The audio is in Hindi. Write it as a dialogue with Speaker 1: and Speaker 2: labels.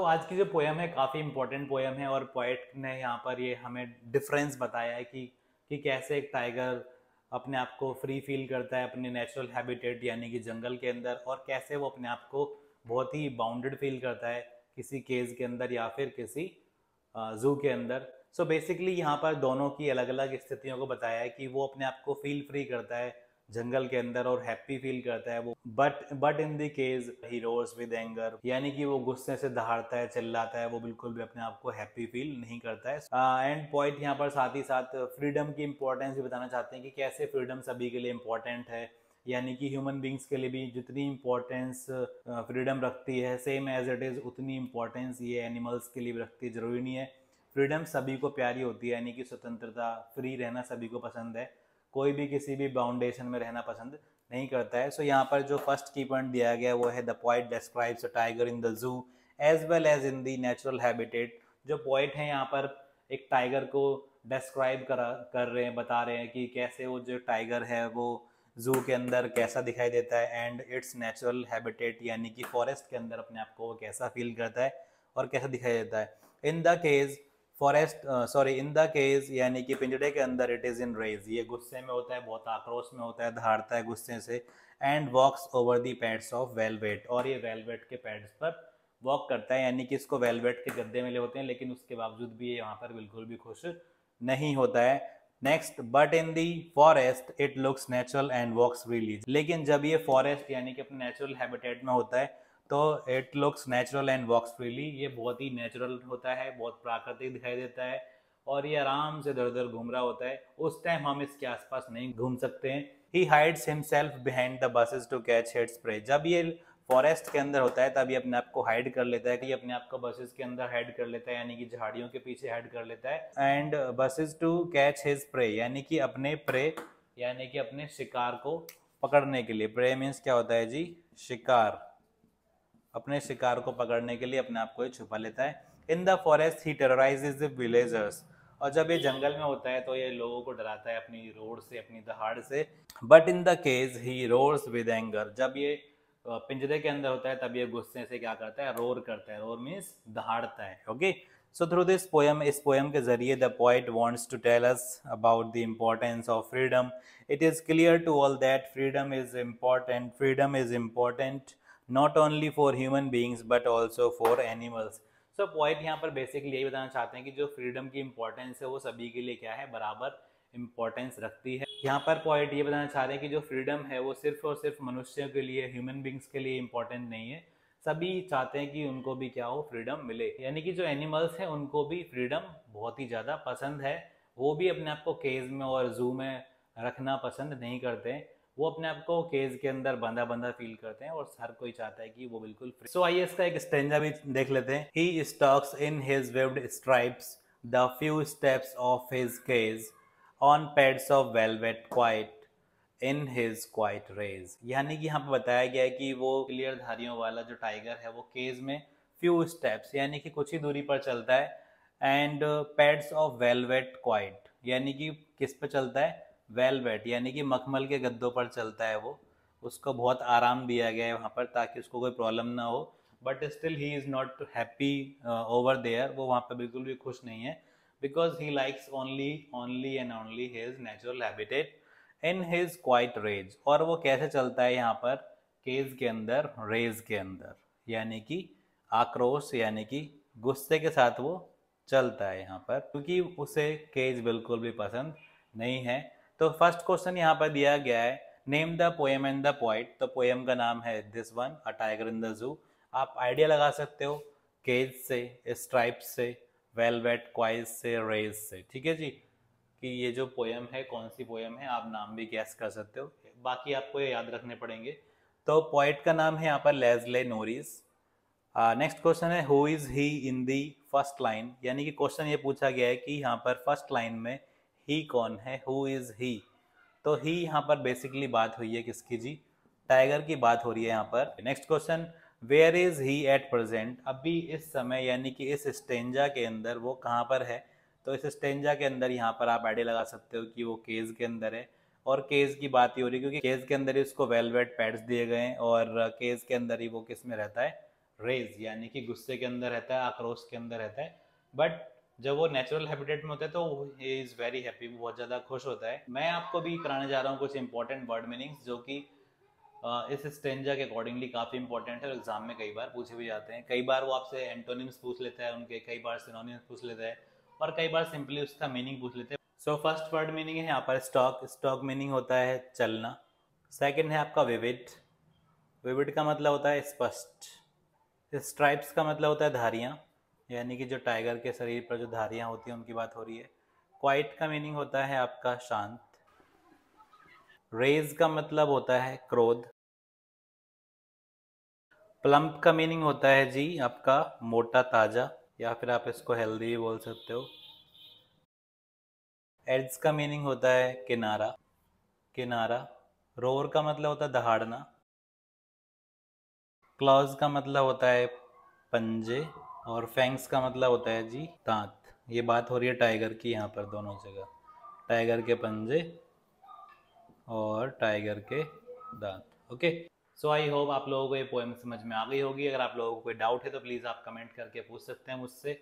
Speaker 1: आज की जो पोयम है काफ़ी इंपॉर्टेंट पोयम है और पोएट ने यहाँ पर ये हमें डिफरेंस बताया है कि कैसे एक टाइगर अपने आप को फ्री फील करता है अपने नेचुरल हैबिटेट यानी कि जंगल के अंदर, और कैसे वो अपने आप को बहुत ही बाउंडेड फील करता है किसी केज के अंदर या फिर किसी जू के अंदर। बेसिकली यहाँ पर दोनों की अलग अलग स्थितियों को बताया है कि वो अपने आप को फील फ्री करता है जंगल के अंदर और हैप्पी फील करता है वो, but in the case he roars with anger, यानी कि वो गुस्से से दहाड़ता है, चिल्लाता है, वो बिल्कुल भी अपने आप को हैप्पी फील नहीं करता है। एंड पॉइंट यहाँ पर साथ ही साथ फ्रीडम की इंपॉर्टेंस भी बताना चाहते हैं कि कैसे फ्रीडम सभी के लिए इंपॉर्टेंट है, यानी कि ह्यूमन बींग्स के लिए भी जितनी इंपॉर्टेंस फ्रीडम रखती है सेम एज इट इज़ उतनी इंपॉर्टेंस ये एनिमल्स के लिए भी रखती है। ज़रूरी नहीं है, फ्रीडम सभी को प्यारी होती है, यानी कि स्वतंत्रता, फ्री रहना सभी को पसंद है, कोई भी किसी भी बाउंडेशन में रहना पसंद नहीं करता है। यहाँ पर जो फर्स्ट की पॉइंट दिया गया वो है the poet describes a tiger in the zoo as well as in the natural habitat. जो पोएट है यहाँ पर एक टाइगर को डिस्क्राइब कर रहे हैं, बता रहे हैं कि कैसे वो जो टाइगर है वो जू के अंदर कैसा दिखाई देता है एंड इट्स नेचुरल हैबिटेट, यानी कि फॉरेस्ट के अंदर अपने आप को वो कैसा फील करता है और कैसा दिखाई देता है। In the case in the case यानी कि पिंजड़े के अंदर, इट इज इन रेज, ये गुस्से में होता है, बहुत आक्रोश में होता है, दहाड़ता है गुस्से से। And walks over the pads of velvet, और ये वेलवेट के पैड्स पर वॉक करता है, यानी कि इसको वेलवेट के गद्दे मिले होते हैं लेकिन उसके बावजूद भी ये यहाँ पर बिल्कुल भी खुश नहीं होता है। Next, but in the forest it looks natural and walks freely, लेकिन जब ये फॉरेस्ट यानी कि अपने नेचुरल हैबिटेट में होता है तो it looks natural and walks freely, ये बहुत ही नेचुरल होता है, बहुत प्राकृतिक दिखाई देता है और ये आराम से इधर उधर घूम रहा होता है। उस टाइम हम इसके आसपास नहीं घूम सकते हैं। He hides himself behind the bushes to catch its prey, जब ये फॉरेस्ट के अंदर होता है तब ये अपने आप को हाइड कर लेता है, कि अपने आप को बसेस के अंदर हाइड कर लेता है, यानी कि झाड़ियों के पीछे हाइड कर लेता है। And buses to catch his prey, यानी कि अपने प्रे यानी कि अपने शिकार को पकड़ने के लिए। प्रे मीन्स क्या होता है जी? शिकार। अपने शिकार को पकड़ने के लिए अपने आप को छुपा लेता है। In the forest he terrorises the villagers, और जब ये जंगल में होता है तो ये लोगों को डराता है अपनी रोड से, अपनी दहाड़ से। But in the cage he roars with anger, जब ये पिंजरे के अंदर होता है तब ये गुस्से से क्या करता है? रोर करता है। रोर मीन्स दहाड़ता है। Okay, so through this poem, इस पोएम के जरिए the poet wants to tell us about the importance of freedom. It is clear to all that freedom is important, not only for human beings but also for animals। Point यहाँ पर बेसिकली यही बताना चाहते हैं कि जो फ्रीडम की इंपॉर्टेंस है वो सभी के लिए क्या है? बराबर इंपॉर्टेंस रखती है। यहाँ पर पॉइंट ये बताना चाह रहे हैं कि जो फ्रीडम है वो सिर्फ और सिर्फ मनुष्यों के लिए, ह्यूमन बींग्स के लिए इंपॉर्टेंट नहीं है, सभी चाहते हैं कि उनको भी क्या हो? फ्रीडम मिले, यानी कि जो एनिमल्स हैं उनको भी फ्रीडम बहुत ही ज़्यादा पसंद है। वो भी अपने आप को केज में और जू में रखना पसंद नहीं करते, वो अपने आप को केज के अंदर बंधा बंधा फील करते हैं और हर कोई चाहता है कि वो बिल्कुल फ्री। आइए इसका एक स्टेंजा भी देख लेते हैं। He stalks in his waved stripes the few steps of his cage on pads of velvet quiet in his quite rage, यानी कि यहाँ पे बताया गया है कि वो क्लियर धारियों वाला जो टाइगर है वो केज में फ्यू स्टेप्स यानी कि कुछ ही दूरी पर चलता है, and pads of velvet quite, यानी कि किस पे चलता है? वेलवेट, यानी कि मखमल के गद्दों पर चलता है वो। उसको बहुत आराम दिया गया है वहाँ पर ताकि उसको कोई प्रॉब्लम ना हो, but still he is not happy over there, वो वहाँ पर बिल्कुल भी खुश नहीं है, because he likes only only and only his natural habitat in his quite rage. और वो कैसे चलता है यहाँ पर? केज के अंदर, रेज के अंदर, यानी कि आक्रोश यानी कि गुस्से के साथ वो चलता है यहाँ पर, क्योंकि उसे केज बिल्कुल भी पसंद नहीं है। तो फर्स्ट क्वेश्चन यहाँ पर दिया गया है, name the poem and the poet. तो पोएम का नाम है this one, a tiger in the जू। आप आइडिया लगा सकते हो केज से, स्ट्राइप्स से, वेलवेट क्वाइस से, रेज से। ठीक है जी, कि ये जो पोएम है कौन सी पोएम है, आप नाम भी गैस कर सकते हो, बाकी आपको ये याद रखने पड़ेंगे। तो पोइट का नाम है यहाँ पर लेस्ले नोरिस। नेक्स्ट क्वेश्चन है who is he in the first line, यानी कि क्वेश्चन ये पूछा गया है कि यहाँ पर फर्स्ट लाइन में ही कौन है? Who is he. तो ही यहाँ पर बेसिकली बात हुई है किसकी जी? टाइगर की बात हो रही है यहाँ पर। Next question, where is he at present, अभी इस समय यानी कि इस स्टेंजा के अंदर वो कहाँ पर है? तो इस स्टेंजा के अंदर यहाँ पर आप आइडिया लगा सकते हो कि वो केज के अंदर है, और केज की बात ही हो रही है क्योंकि केज के अंदर ही उसको वेलवेट पैड्स दिए गए हैं और केज के अंदर ही वो किस में रहता है? रेज यानी कि गुस्से के अंदर रहता है, आक्रोश के अंदर रहता है, बट जब वो नेचुरल हैबिटेट में होता है तो ही इज़ वेरी हैप्पी, वो बहुत ज़्यादा खुश होता है। मैं आपको भी कराने जा रहा हूँ कुछ इंपॉर्टेंट वर्ड मीनिंग्स जो कि इस स्टेंजा के अकॉर्डिंगली काफ़ी इंपॉर्टेंट है और एग्जाम में कई बार पूछे भी जाते हैं। कई बार वो आपसे एंटोनिम्स पूछ लेता है उनके, कई बार सिनोनिम्स पूछ लेता है, और कई बार सिंपली उसका मीनिंग पूछ लेते हैं। सो फर्स्ट वर्ड मीनिंग है यहाँ पर स्टॉक। स्टॉक मीनिंग होता है चलना। सेकंड है आपका विविड। विविड का मतलब होता है स्पष्ट। स्ट्राइप्स का मतलब होता है धारियाँ, यानी कि जो टाइगर के शरीर पर जो धारियाँ होती हैं उनकी बात हो रही है। क्वाइट का मीनिंग होता है आपका शांत। रेज का मतलब होता है क्रोध। प्लम्प का मीनिंग होता है जी आपका मोटा ताजा, या फिर आप इसको हेल्दी भी बोल सकते हो। एड्स का मीनिंग होता है किनारा, किनारा। रोर का मतलब होता है दहाड़ना। क्लॉज का मतलब होता है पंजे, और फैंग्स का मतलब होता है जी दांत। ये बात हो रही है टाइगर की यहाँ पर दोनों जगह, टाइगर के पंजे और टाइगर के दांत। ओके, सो आई होप आप लोगों को ये पोएम समझ में आ गई होगी। अगर आप लोगों को कोई डाउट है तो प्लीज़ आप कमेंट करके पूछ सकते हैं मुझसे।